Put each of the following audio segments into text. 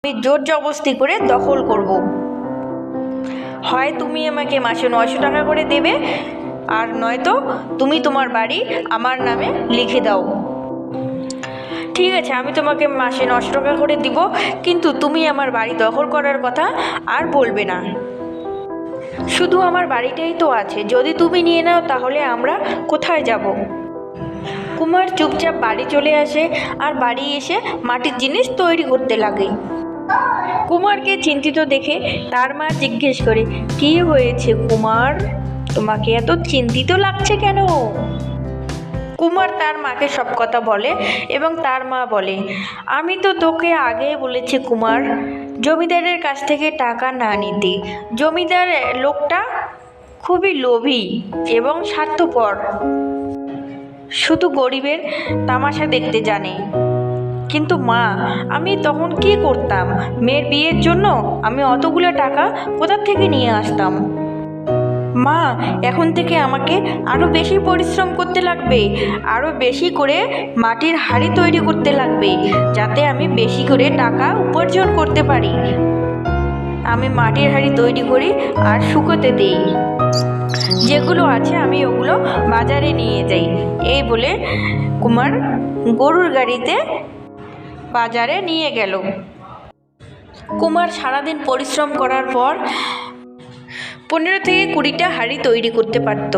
আমি জোর জবরদস্তি করে দখল করব। হয় তুমি আমাকে মাসে 900 টাকা করে দেবে, আর নয়তো তুমি তোমার বাড়ি আমার নামে লিখে দাও। ঠিক আছে, আমি তোমাকে মাসে 900 টাকা করে দিব, কিন্তু তুমি আমার বাড়ি দখল করার কথা আর বলবে না। শুধু আমার বাড়িটাই তো আছে, যদি তুমি নিয়ে নাও তাহলে আমরা কোথায় যাব? কুমার চুপচাপ বাড়ি চলে আসে আর বাড়ি এসে মাটির জিনিস তৈরি করতে লাগে। কুমারকে চিন্তিত দেখে তার মা জিজ্ঞেস করে, কি হয়েছে কুমার, তোমাকে এত চিন্তিত লাগছে কেন? কুমার তার মাকে সব কথা বলে এবং তার মা বলে, আমি তো তোকে আগে বলেছি কুমার, জমিদারের কাছ থেকে টাকা না নিতে। জমিদার লোকটা খুবই লোভী এবং স্বার্থপর, শুধু গরিবের তামাশা দেখতে জানে। কিন্তু মা, আমি তখন কি করতাম? মেয়ের বিয়ের জন্য আমি অতগুলো টাকা কোথা থেকে নিয়ে আসতাম? মা, এখন থেকে আমাকে আরও বেশি পরিশ্রম করতে লাগবে, আরও বেশি করে মাটির হাঁড়ি তৈরি করতে লাগবে, যাতে আমি বেশি করে টাকা উপার্জন করতে পারি। আমি মাটির হাঁড়ি তৈরি করি আর শুকোতে দিই, যেগুলো আছে আমি ওগুলো বাজারে নিয়ে যাই। এই বলে কুমার গরুর গাড়িতে বাজারে নিয়ে গেল। কুমার সারাদিন পরিশ্রম করার পর 15 থেকে 20টা হাঁড়ি তৈরি করতে পারত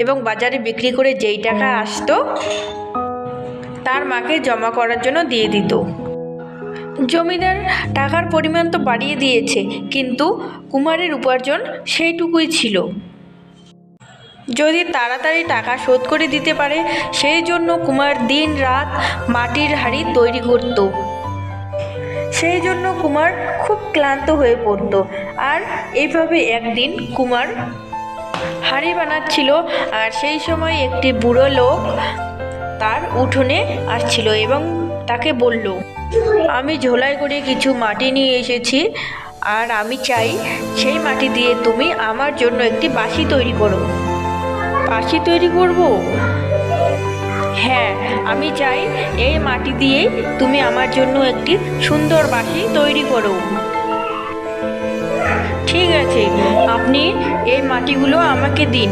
এবং বাজারে বিক্রি করে যেই টাকা আসতো তার মাকে জমা করার জন্য দিয়ে দিত। জমিদার টাকার পরিমাণ তো বাড়িয়ে দিয়েছে, কিন্তু কুমারের উপার্জন সেইটুকুই ছিল। যদি তাড়াতাড়ি টাকা শোধ করে দিতে পারে, সেই জন্য কুমার দিন রাত মাটির হাঁড়ি তৈরি করত। সেই জন্য কুমার খুব ক্লান্ত হয়ে পড়ত। আর এইভাবে একদিন কুমার হাঁড়ি বানাচ্ছিল, আর সেই সময় একটি বুড়ো লোক তার উঠোনে আসছিল এবং তাকে বলল, আমি ঝোলায় করে কিছু মাটি নিয়ে এসেছি, আর আমি চাই সেই মাটি দিয়ে তুমি আমার জন্য একটি বাঁশি তৈরি করো। বাঁশি তৈরি করব? হ্যাঁ, আমি চাই এই মাটি দিয়েই তুমি আমার জন্য একটি সুন্দর বাঁশি তৈরি করো। ঠিক আছে, আপনি এই মাটিগুলো আমাকে দিন,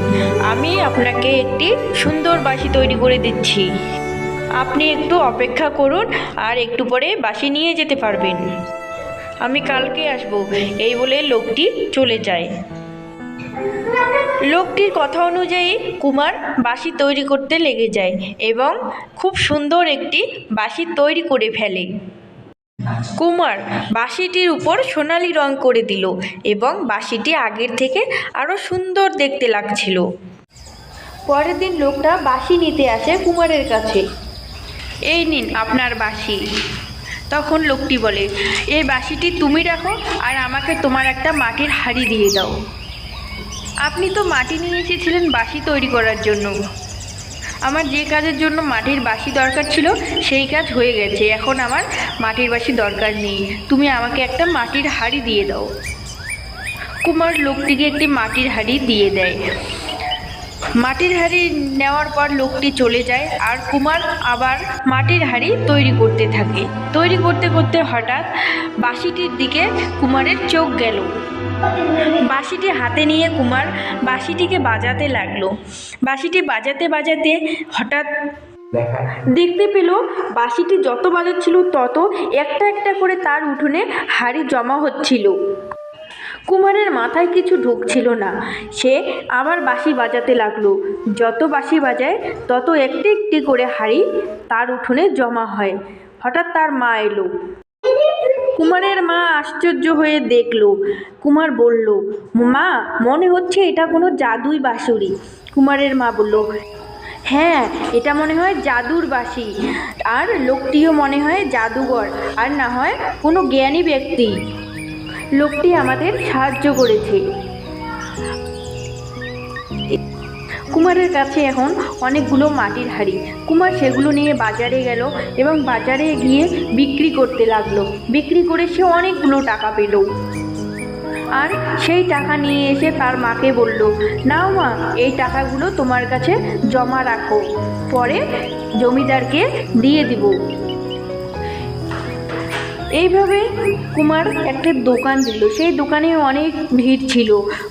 আমি আপনাকে একটি সুন্দর বাঁশি তৈরি করে দিচ্ছি। আপনি একটু অপেক্ষা করুন, আর একটু পরে বাঁশি নিয়ে যেতে পারবেন। আমি কালকে আসব। এই বলে লোকটি চলে যায়। লোকটির কথা অনুযায়ী কুমার বাঁশি তৈরি করতে লেগে যায় এবং খুব সুন্দর একটি বাঁশি তৈরি করে ফেলে। কুমার বাঁশিটির উপর সোনালি রং করে দিল এবং বাঁশিটি আগের থেকে আরও সুন্দর দেখতে লাগছিল। পরের দিন লোকটা বাঁশি নিতে আসে কুমারের কাছে। এই নিন আপনার বাঁশি। তখন লোকটি বলে, এই বাঁশিটি তুমি রাখো, আর আমাকে তোমার একটা মাটির হাঁড়ি দিয়ে দাও। আপনি তো মাটি নিয়ে এসেছিলেন বাঁশি তৈরি করার জন্য। আমার যে কাজের জন্য মাটির বাঁশি দরকার ছিল সেই কাজ হয়ে গেছে, এখন আমার মাটির বাঁশি দরকার নেই। তুমি আমাকে একটা মাটির হাঁড়ি দিয়ে দাও। কুমার লোকটিকে একটি মাটির হাঁড়ি দিয়ে দেয়। মাটির হাঁড়ি নেওয়ার পর লোকটি চলে যায়, আর কুমার আবার মাটির হাঁড়ি তৈরি করতে থাকে। তৈরি করতে করতে হঠাৎ বাঁশিটির দিকে কুমারের চোখ গেল। বাঁশিটি হাতে নিয়ে কুমার বাঁশিটিকে বাজাতে লাগলো। বাঁশিটি বাজাতে বাজাতে হঠাৎ দেখতে পেল বাঁশিটি যত বাজাচ্ছিল তত একটা একটা করে তার উঠোনে হাঁড়ি জমা হচ্ছিল। কুমারের মাথায় কিছু ঢুকছিল না। সে আবার বাঁশি বাজাতে লাগলো। যত বাঁশি বাজায় তত একটি একটি করে হাঁড়ি তার উঠোনে জমা হয়। হঠাৎ তার মা এলো। কুমারের মা আশ্চর্য হয়ে দেখলো। কুমার বলল, মা, মনে হচ্ছে এটা কোনো জাদুই বাঁশুরি। কুমারের মা বলল, হ্যাঁ, এটা মনে হয় জাদুর বাঁশি, আর লোকটিও মনে হয় জাদুঘর, আর না হয় কোনো জ্ঞানী ব্যক্তি। লোকটি আমাদের সাহায্য করেছে। কুমারের কাছে এখন অনেকগুলো মাটির হাঁড়ি। কুমার সেগুলো নিয়ে বাজারে গেল এবং বাজারে গিয়ে বিক্রি করতে লাগলো। বিক্রি করে সে অনেকগুলো টাকা পেল, আর সেই টাকা নিয়ে এসে তার মাকে বলল, নাও মা, এই টাকাগুলো তোমার কাছে জমা রাখো, পরে জমিদারকে দিয়ে দিব। এইভাবে কুমার একটা দোকান দিল। সেই দোকানে অনেক ভিড় ছিল,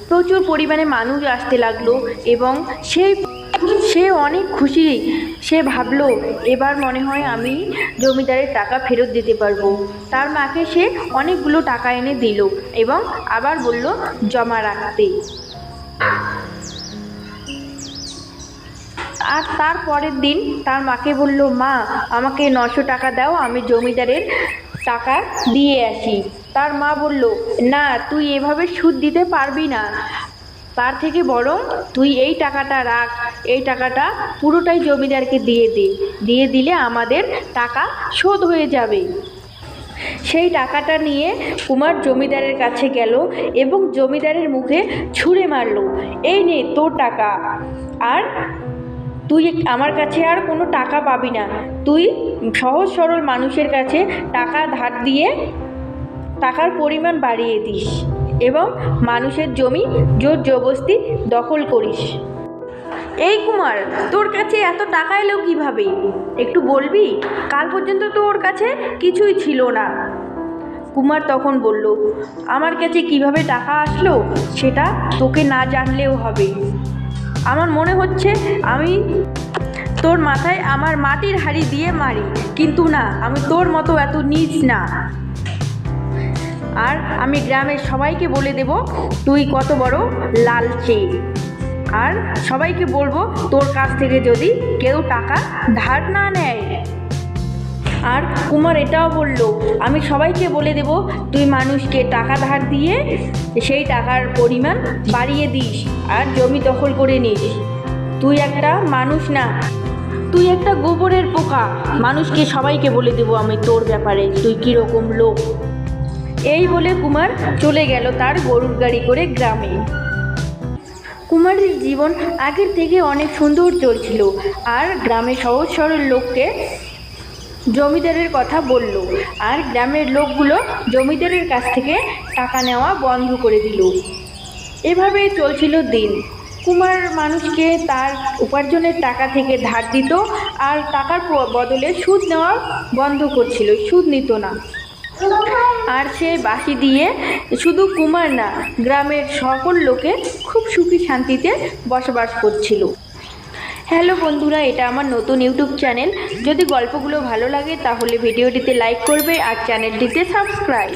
প্রচুর পরিমাণে মানুষ আসতে লাগলো এবং সে অনেক খুশি। সে ভাবলো এবার মনে হয় আমি জমিদারের টাকা ফেরত দিতে পারবো। তার মাকে সে অনেকগুলো টাকা এনে দিল এবং আবার বলল জমা রাখতে। আর তার পরের দিন তার মাকে বলল, মা আমাকে 900 টাকা দাও, আমি জমিদারের টাকা দিয়ে আসি। তার মা বলল, না তুই এভাবে সুদ দিতে পারবি না, তার থেকে বরং তুই এই টাকাটা রাখ, এই টাকাটা পুরোটাই জমিদারকে দিয়ে দিলে আমাদের টাকা শোধ হয়ে যাবে। সেই টাকাটা নিয়ে কুমার জমিদারের কাছে গেল এবং জমিদারের মুখে ছুঁড়ে মারল, এই নে তোর টাকা, আর তুই আমার কাছে আর কোনো টাকা পাবি না। তুই সহজ সরল মানুষের কাছে টাকা ধার দিয়ে টাকার পরিমাণ বাড়িয়ে দিস এবং মানুষের জমি জোর জবরদস্তি দখল করিস। এই কুমার, তোর কাছে এত টাকা এলো কিভাবে? একটু বলবি? কাল পর্যন্ত তোর কাছে কিছুই ছিল না। কুমার তখন বলল, আমার কাছে কিভাবে টাকা আসলো সেটা তোকে না জানলেও হবে। আমার মনে হচ্ছে আমি তোর মাথায় আমার মাটির হাঁড়ি দিয়ে মারি, কিন্তু না, আমি তোর মতো এত নীচ না। আর আমি গ্রামের সবাইকে বলে দেব তুই কত বড় লালচে, আর সবাইকে বলবো তোর কাছ থেকে যদি কেউ টাকা ধার না নেয়। আর কুমার এটাও বলল, আমি সবাইকে বলে দেব তুই মানুষকে টাকা ধার দিয়ে সেই টাকার পরিমাণ বাড়িয়ে দিস আর জমি দখল করে নিস। তুই একটা মানুষ না, তুই একটা গোবরের পোকা। মানুষকে সবাইকে বলে দেব আমি তোর ব্যাপারে তুই কীরকম লোক। এই বলে কুমার চলে গেল তার গরুর গাড়ি করে গ্রামে। কুমারের জীবন আগের থেকে অনেক সুন্দর চলছিল, আর গ্রামে সহজ সরল লোককে জমিদারের কথা বলল, আর গ্রামের লোকগুলো জমিদারের কাছ থেকে টাকা নেওয়া বন্ধ করে দিল। এভাবেই চলছিল দিন। কুমার মানুষকে তার উপার্জনের টাকা থেকে ধার দিত আর টাকার বদলে সুদ নেওয়া বন্ধ করছিল, সুদ নিত না। আর সে বাঁশি দিয়ে শুধু কুমার না, গ্রামের সকল লোকে খুব সুখী শান্তিতে বসবাস করছিল। হ্যালো বন্ধুরা, এটা আমার নতুন ইউটিউব চ্যানেল। যদি গল্পগুলো ভালো লাগে তাহলে ভিডিওটিতে লাইক করবে আর চ্যানেলটিতে সাবস্ক্রাইব।